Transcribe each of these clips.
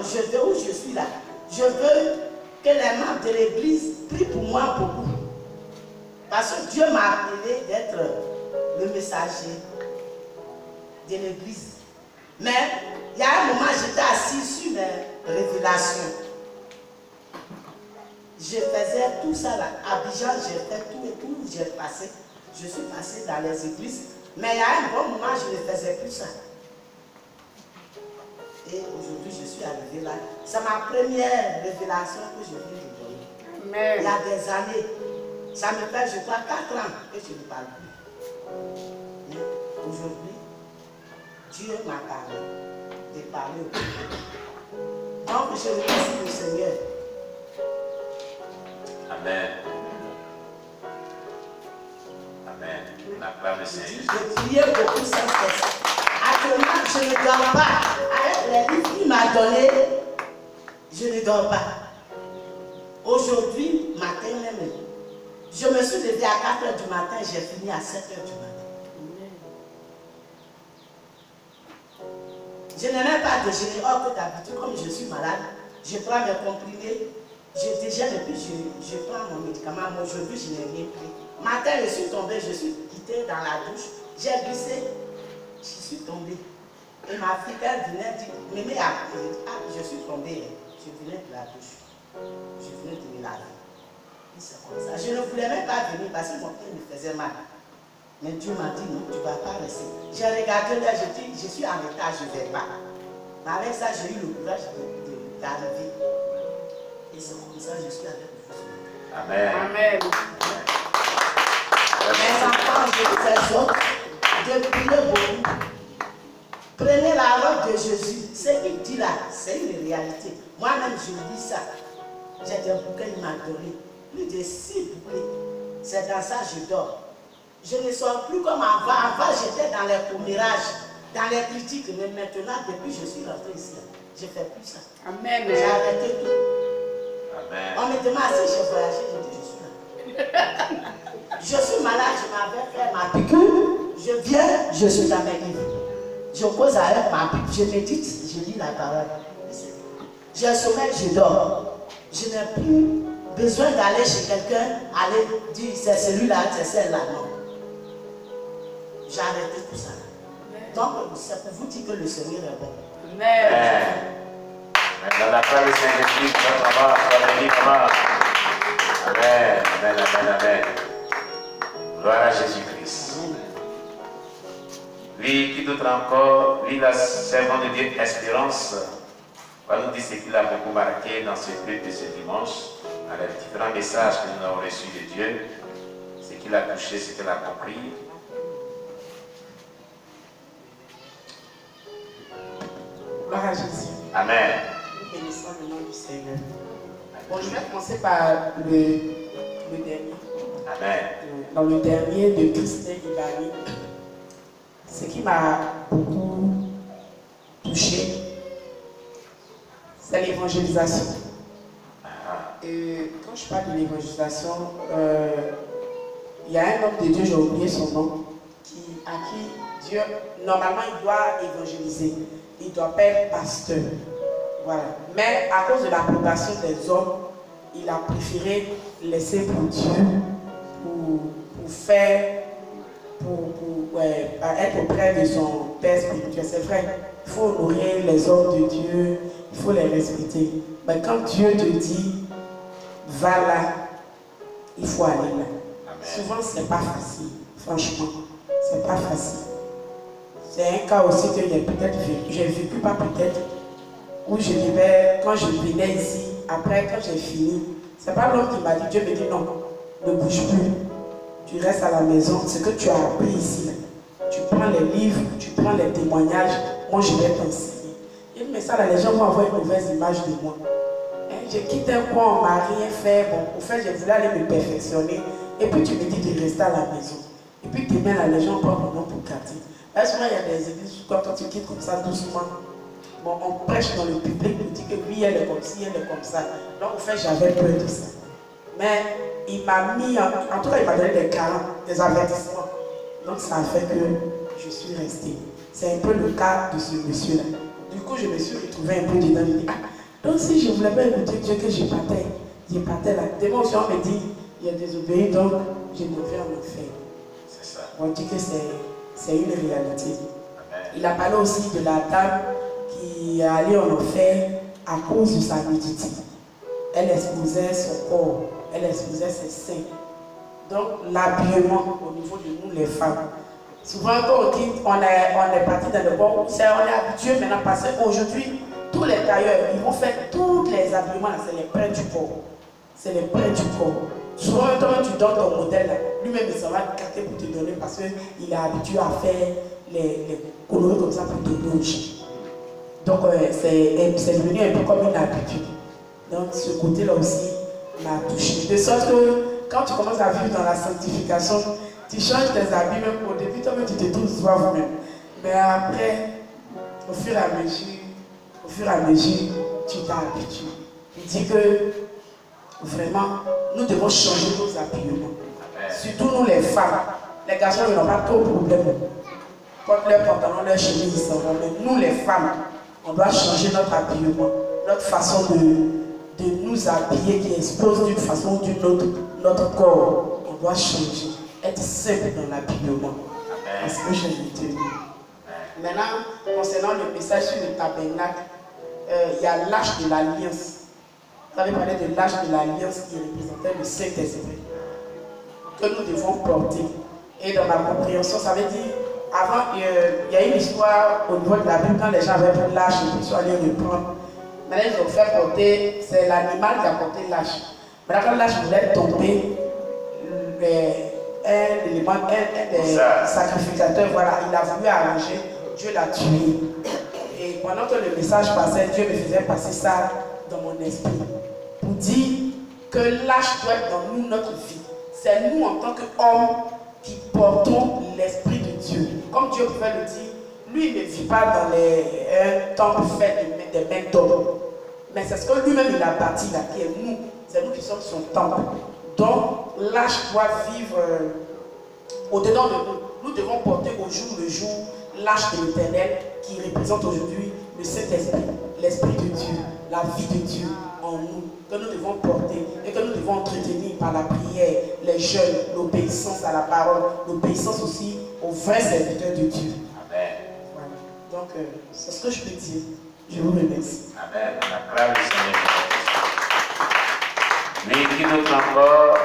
je veux où je suis là, je veux que les membres de l'église prient pour moi beaucoup. Parce que Dieu m'a appelé d'être le messager de l'église. Mais il y a un moment, j'étais assis sur mes révélations. Je faisais tout ça là. À Abidjan, j'ai fait tout et tout. J'ai passé. Je suis passé dans les églises. Mais il y a un bon moment, je ne faisais plus ça. Et aujourd'hui, je suis arrivé là. C'est ma première révélation que je viens de donner. Mais il y a des années, ça me fait, je crois, 4 ans que je ne parle plus. Mais aujourd'hui, Dieu m'a parlé, de parler au peuple. Donc, je remercie le Seigneur. Amen. Amen. On acclame le Seigneur. Je priais beaucoup sans cesse. Actuellement, je ne dors pas. Avec les livres qu'il m'a donné, je ne dors pas. Aujourd'hui, matin même, je me suis levée à 4 h du matin, j'ai fini à 7 h du matin. Je n'ai même pas déjeuné. Or que d'habitude, comme je suis malade, je prends mes comprimés, je déjeune et puis je prends mon médicament. Mais aujourd'hui, je n'ai rien pris. Matin, je suis tombée, je suis quittée dans la douche, j'ai glissé, je suis tombée. Et ma fille, elle venait dire, Mémé a pris. Ah, je suis tombée, je venais de la douche. Je venais de me laver. C'est comme ça. Je ne voulais même pas venir parce que mon pied me faisait mal. Mais Dieu m'a dit non, tu ne vas pas rester. J'ai regardé là, je dis, je suis en état, je ne vais pas. Mais avec ça, j'ai eu le courage d'arriver. Et c'est comme ça que je suis avec vous. Amen. Amen. Mes enfants, je vous exhorte de prier beaucoup. Prenez la robe de Jésus. Ce qu'il dit là, c'est une réalité. Moi-même, je lis ça. J'ai des bouquets, il m'a donné. Plus de 6 bouquets. C'est dans ça que je dors. Je ne sors plus comme avant. Avant, j'étais dans les commérages, dans les critiques. Mais maintenant, depuis que je suis rentré ici, je ne fais plus ça. Amen. J'ai arrêté tout. Amen. On me demande si j'ai voyagé. Je dis, je suis là. Je suis malade, je m'avais fait ma piqûre. Je viens, je suis dans mes livres. Je cause avec ma piqûre. Je médite, je lis la parole. J'ai sommeil, je dors. Je n'ai plus besoin d'aller chez quelqu'un, aller dire c'est celui-là, c'est celle-là. Non. J'ai arrêté tout ça. Donc, c'est pour vous dire que le Seigneur est bon. Amen. Dans la parole du Saint-Esprit, maman. Amen. Amen. Amen. Amen. Gloire à Jésus-Christ. Oui, qui d'autre encore? Oui, la servante de Dieu Espérance va nous dire ce qu'il a beaucoup marqué dans ce culte de ce dimanche, dans les différents messages que nous avons reçus de Dieu, ce qu'il a touché, ce qu'il a compris. Gloire à Jésus. Amen. Nous bénissons le nom du Seigneur. Bon, je vais commencer par le dernier. Amen. Dans le dernier de Christine Ibani, ce qui m'a beaucoup touché, c'est l'évangélisation. Quand je parle de l'évangélisation, il y a un homme de Dieu, j'ai oublié son nom, à qui Dieu, normalement, il doit évangéliser. Il doit pas être pasteur. Voilà. Mais à cause de l'approbation des hommes, il a préféré laisser pour Dieu, pour faire, pour être auprès de son Père spirituel. C'est vrai, il faut honorer les hommes de Dieu, il faut les respecter. Mais quand Dieu te dit, va là, il faut aller là. Amen. Souvent, ce n'est pas facile, franchement. Ce n'est pas facile. C'est un cas aussi que j'ai vécu, pas peut-être, où je devais, quand je venais ici, après, quand j'ai fini, c'est pas l'homme qui m'a dit, Dieu me dit non, ne bouge plus. Tu restes à la maison, ce que tu as appris ici, tu prends les livres, tu prends les témoignages, moi je vais t'enseigner. Et mais ça, là, les gens vont avoir une mauvaise image de moi. J'ai quitté un coin, on m'a rien fait, bon, au fait, je voulais aller me perfectionner, et puis tu me dis de rester à la maison. Et puis demain, là, les gens prennent mon nom pour quartier. Là, souvent, il y a des églises, quand tu quittes comme ça, doucement, bon, on prêche dans le public, on dit que oui, elle est comme ci, elle est comme ça. Donc, au fait, j'avais peur de ça. Mais il m'a mis, en tout cas, il m'a donné des carans, des avertissements. Donc, ça a fait que je suis restée. C'est un peu le cas de ce monsieur-là. Du coup, je me suis retrouvée un peu dedans. Je dis, ah, donc si je ne voulais pas écouter Dieu, que je partais là. Demain, on me dit, il y a désobéi, donc je me vais en enfer. C'est ça. On dit que c'est une réalité. Amen. Il a parlé aussi de la dame qui est allée en enfer à cause de sa nudité. Elle exposait son corps, elle exposait ses seins. Donc l'habillement au niveau de nous les femmes. Souvent quand on dit on est parti dans le corps, on est habitué maintenant parce qu'aujourd'hui, tous les tailleurs, ils vont faire tous les habillements, c'est les prêts du corps. C'est les prêts du corps. Souvent quand tu donnes ton modèle, lui-même il s'en va capter pour te donner parce qu'il est habitué à faire les coloris comme ça pour donner aux gens. Donc c'est devenu un peu comme une habitude. Donc ce côté-là aussi m'a touché. De sorte que quand tu commences à vivre dans la sanctification, tu changes tes habits, même au début, toi-même tu te trouves toi-même. Mais après, au fur et à mesure, tu t'habitues. Il dit que vraiment, nous devons changer nos habillements. Surtout nous les femmes. Les garçons ils n'ont pas trop de problème. Quand leurs pantalons, leurs chemises, ils s'en vont. Mais nous les femmes, on doit changer notre habillement, notre façon de nous habiller qui expose d'une façon ou d'une autre notre corps. On doit changer, être simple dans l'habillement. Parce que je l'ai tenu. Maintenant, concernant le message sur le tabernacle, il y a l'âge de l'alliance. Vous avez parlé de l'âge de l'alliance qui représentait le Saint-Esprit que nous devons porter. Et dans ma compréhension, ça veut dire, avant, il y a une histoire au niveau de la Bible quand les gens avaient pris l'âge et puis ils sont allés le prendre. Maintenant, ils ont fait porter, c'est l'animal qui a porté l'âge. Maintenant, quand l'âge voulait tomber, un des sacrificateurs, voilà, il a voulu arranger, Dieu l'a tué. Et pendant que le message passait, Dieu me faisait passer ça dans mon esprit. Pour dire que l'âge doit être dans nous, notre vie. C'est nous en tant qu'hommes qui portons l'Esprit de Dieu. Comme Dieu pouvait le dire, lui il ne vit pas dans un temple fait des mains d'hommes. Mais c'est ce que lui-même il a bâti là, qui est nous. C'est nous qui sommes son temple. Donc l'âge doit vivre au-dedans de nous. Nous devons porter au jour le jour l'âge de l'Éternel qui représente aujourd'hui le Saint-Esprit, l'Esprit de Dieu, la vie de Dieu en nous, que nous devons porter et que nous devons entretenir par la prière, les jeûnes, l'obéissance à la parole, l'obéissance aussi aux vrais serviteurs de Dieu. Amen. Voilà. Donc, c'est ce que je peux dire. Je vous remercie. Amen. On acclame le Seigneur. Mais qui d'autre encore?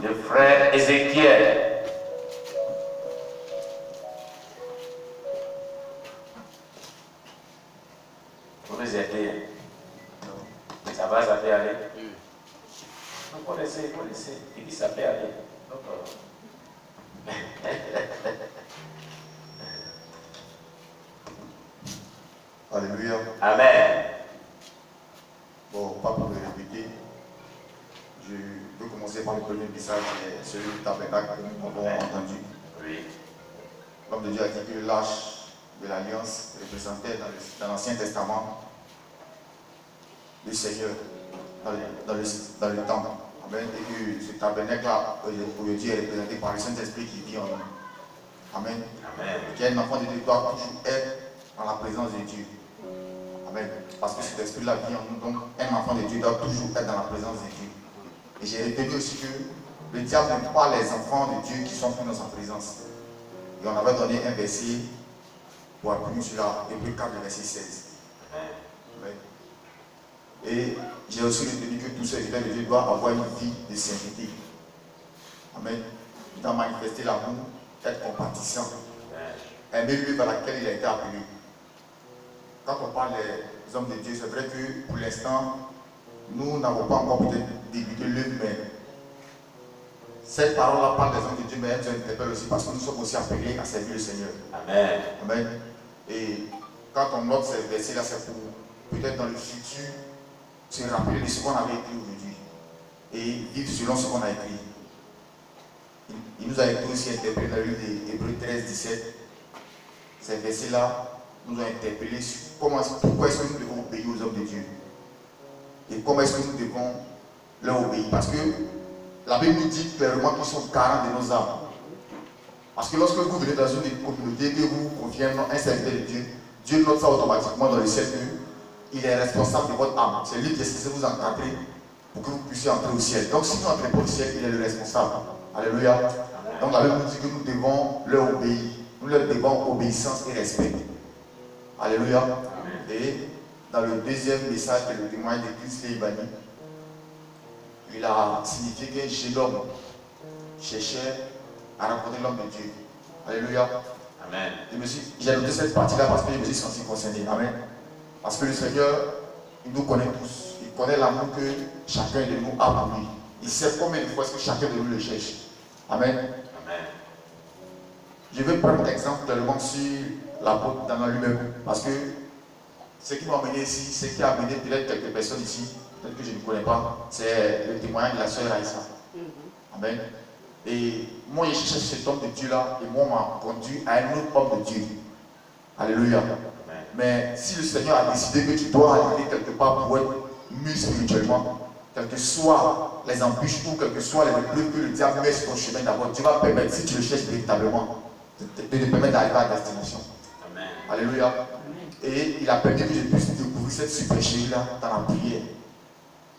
Le frère Ézéchiel. Vous nous aidez. Ça va, ça peut aller. Donc, on essaie. Il dit ça peut aller. Donc, Alléluia. Amen. Bon, pas pour le répéter. Je peux commencer par le premier message, celui du tabernacle que nous avons entendu. Oui. L'homme de Dieu a dit que l'arche de l'alliance représentait dans l'Ancien Testament le Seigneur dans le temple. Amen. Et que ce tabernacle-là, aujourd'hui, est représenté par le Saint-Esprit qui vit en nous. Amen. Amen. Et qu'un enfant de Dieu doit toujours être dans la présence de Dieu. Amen. Parce que cet esprit-là vit en nous. Donc, un enfant de Dieu doit toujours être dans la présence de Dieu. Et j'ai retenu aussi que le diable n'aime pas les enfants de Dieu qui sont venus dans sa présence. Et on avait donné un verset pour appuyer sur la Hébreux 4, verset 16. Amen. Et j'ai aussi retenu que tous ces enfants de Dieu doivent avoir une vie de sainteté. Amen. Il doit manifester l'amour, être compatissant, aimer lui vers laquelle il a été appelé. Quand on parle des hommes de Dieu, c'est vrai que pour l'instant, nous n'avons pas encore peut-être débuté l'œuvre, mais cette parole-là parle des hommes de Dieu, mais elle nous interpelle aussi parce que nous sommes aussi appelés à servir le Seigneur. Amen. Amen. Et quand on note ces versets-là, c'est pour peut-être dans le futur se rappeler de ce qu'on avait écrit aujourd'hui et vivre selon ce qu'on a écrit. Il nous a été aussi interpellé dans le livre d'Hébreux 13, 17. Ces versets-là nous ont interpellés sur pourquoi est-ce que nous devons obéir aux hommes de Dieu et comment est-ce que nous devons leur obéir. Parce que la Bible nous dit clairement qu'ils sont carents de nos âmes. Parce que lorsque vous venez dans une communauté que vous confiez un serviteur de Dieu, Dieu note ça automatiquement dans le ciel qu'il est responsable de votre âme. C'est lui qui est censé vous encadrer pour que vous puissiez entrer au ciel. Donc si vous n'entrez pas au ciel, il est le responsable. Alléluia. Donc la Bible nous dit que nous devons leur obéir. Nous leur devons obéissance et respect. Alléluia. Et dans le deuxième message, qui est le témoignage de Christ Léibani, il a signifié qu'un jeune homme cherchait à rencontrer l'homme de Dieu. Alléluia. Amen. J'ai noté cette partie-là parce que je me suis senti concerné. Amen. Parce que le Seigneur, il nous connaît tous. Il connaît l'amour que chacun de nous a pour lui. Il sait combien de fois est-ce que chacun de nous le cherche. Amen. Amen. Je vais prendre l'exemple tellement sur l'apôtre dans lui-même. Parce que ce qui m'a amené ici, ce qui a amené peut-être quelques personnes ici, peut-être que je ne connais pas, c'est le témoignage de la sœur Aïssa. Amen. Et moi, j'ai cherché cet homme de Dieu-là, et moi, m'a conduit à un autre homme de Dieu. Alléluia. Amen. Mais si le Seigneur a décidé que tu dois aller quelque part pour être mieux spirituellement, quelles que soient les embûches ou quelles que soient les épreuves que le diable met sur ton chemin d'abord, Dieu va permettre, si tu le cherches véritablement, de te permettre d'arriver à la destination. Amen. Alléluia. Amen. Et il a permis que je puisse découvrir cette supercherie-là dans la prière.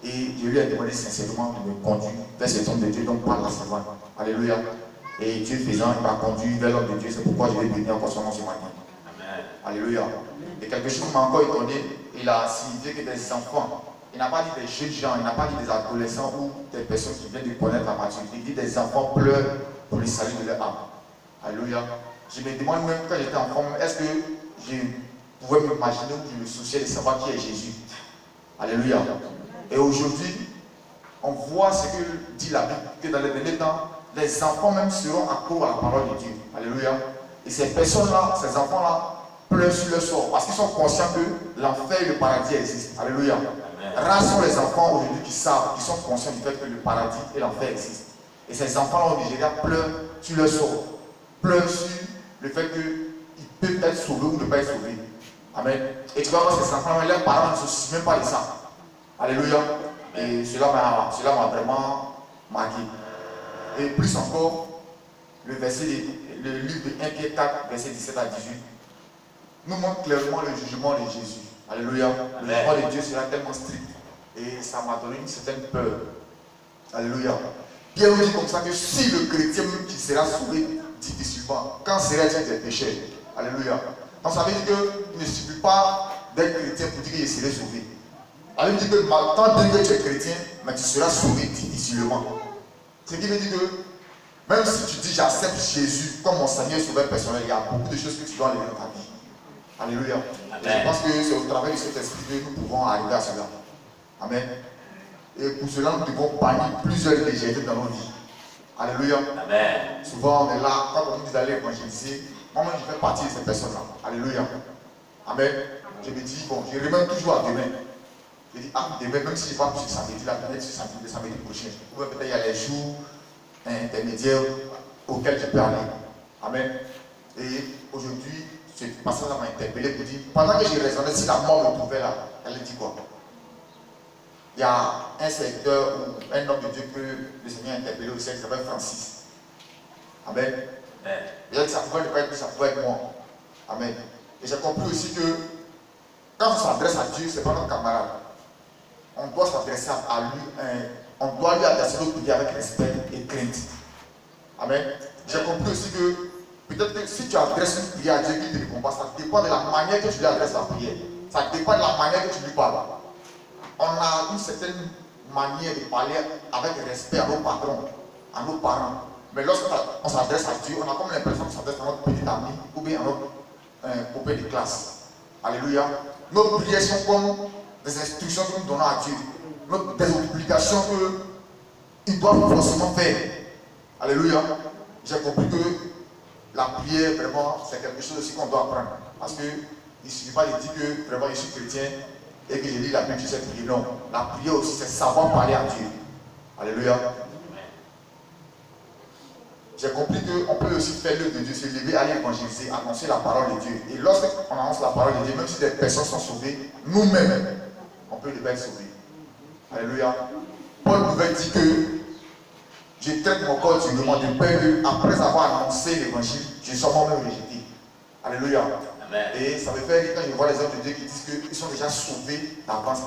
Et je lui ai demandé sincèrement de me conduire vers cet homme de Dieu, donc par la savane. Alléluia. Et Dieu faisant, il m'a conduit vers l'homme de Dieu. C'est pourquoi je vais bénir encore son nom ce matin. Amen. Alléluia. Et quelque chose m'a encore étonné. Il a signifié que des enfants, il n'a pas dit des jeunes gens, il n'a pas dit des adolescents ou des personnes qui viennent de connaître la maturité. Il dit des enfants pleurent pour le salut de leur âme. Alléluia. Je me demande même quand j'étais enfant, est-ce que je pouvais m'imaginer ou je me souciais de savoir qui est Jésus. Alléluia. Et aujourd'hui, on voit ce que dit la Bible, que dans les derniers temps, les enfants même seront accros à la parole de Dieu. Alléluia. Et ces personnes-là, ces enfants-là, pleurent sur leur sort parce qu'ils sont conscients que l'enfer et le paradis existent. Alléluia. Rares sont les enfants aujourd'hui qui savent, qui sont conscients du fait que le paradis et l'enfer existent. Et ces enfants-là au Nigeria pleurent sur leur sort, pleurent sur le fait qu'ils peuvent être sauvés ou ne pas être sauvés. Amen. Et tu vas voir ces enfants-là, leurs parents ne se soucient même pas de ça. Alléluia. Et cela m'a vraiment marqué. Et plus encore, le livre de 1 Pierre 4, verset 17 à 18, nous montre clairement le jugement de Jésus. Alléluia. Le jugement de Dieu sera tellement strict. Et ça m'a donné une certaine peur. Alléluia. Pierre nous dit comme ça que si le chrétien qui sera sauvé difficilement, quand serait-il des pécheurs? Alléluia. Donc ça veut dire qu'il ne suffit pas d'être chrétien pour dire que je serai sauvé. Elle dit que tant que tu es chrétien, mais tu seras sauvé difficilement. Ce qui veut dire que même si tu dis j'accepte Jésus comme mon Seigneur sauveur personnel, il y a beaucoup de choses que tu dois enlever dans ta vie. Alléluia. Je pense que c'est au travers de cet esprit que nous pouvons arriver à cela. Amen. Et pour cela, nous devons bannir plusieurs légèretés dans nos vies. Alléluia. Amen. Souvent, on est là, quand on nous dit d'aller évangéliser, moi-même, je fais partie de ces personnes-là. Alléluia. Amen. Je me dis, bon, je remets toujours à demain. Je dis, ah, demain, même si je ne vais pas ce samedi, là, peut-être ce samedi prochain. Ou peut-être il y a les jours intermédiaires auxquels je peux aller. Amen. Et aujourd'hui, ce passage-là m'a interpellé pour dire, pendant que je raisonnais, si la mort me trouvait là, elle dit quoi? Il y a un secteur ou un homme de Dieu que le Seigneur a interpellé au ciel qui s'appelle Francis. Amen. Et ça pouvait ne pas être lui, ça pouvait être moi. Amen. Et j'ai compris aussi que quand on s'adresse à Dieu, ce n'est pas notre camarade. On doit s'adresser à lui, on doit lui adresser notre prière avec respect et crainte. Amen. J'ai compris aussi que peut-être que si tu adresses une prière à Dieu qui te répond pas, ça dépend de la manière que tu lui adresses la prière. Ça dépend de la manière que tu lui parles. On a une certaine manière de parler avec respect à nos patrons, à nos parents. Mais lorsqu'on s'adresse à Dieu, on a comme l'impression qu'on s'adresse à notre petit ami ou bien à notre copain de classe. Alléluia. Nos prières sont comme des instructions que nous donnons à Dieu. Des obligations qu'il doit forcément faire. Alléluia. J'ai compris que la prière, vraiment, c'est quelque chose aussi qu'on doit apprendre. Parce qu'il ne suffit pas de dire que vraiment je suis chrétien et que je lis la Bible, je sais prier. Non. La prière aussi, c'est savoir parler à Dieu. Alléluia. J'ai compris qu'on peut aussi faire l'œuvre de Dieu, se lever, aller évangéliser, annoncer la parole de Dieu. Et lorsqu'on annonce la parole de Dieu, même si des personnes sont sauvées, nous-mêmes, on peut les être sauvés. Alléluia. Paul pouvait dire que je traite mon corps durement de peur qu'après avoir annoncé l'évangile, je sois moi-même rejeté. Alléluia. Amen. Et ça me fait rire quand je vois les hommes de Dieu qui disent qu'ils sont déjà sauvés d'avance.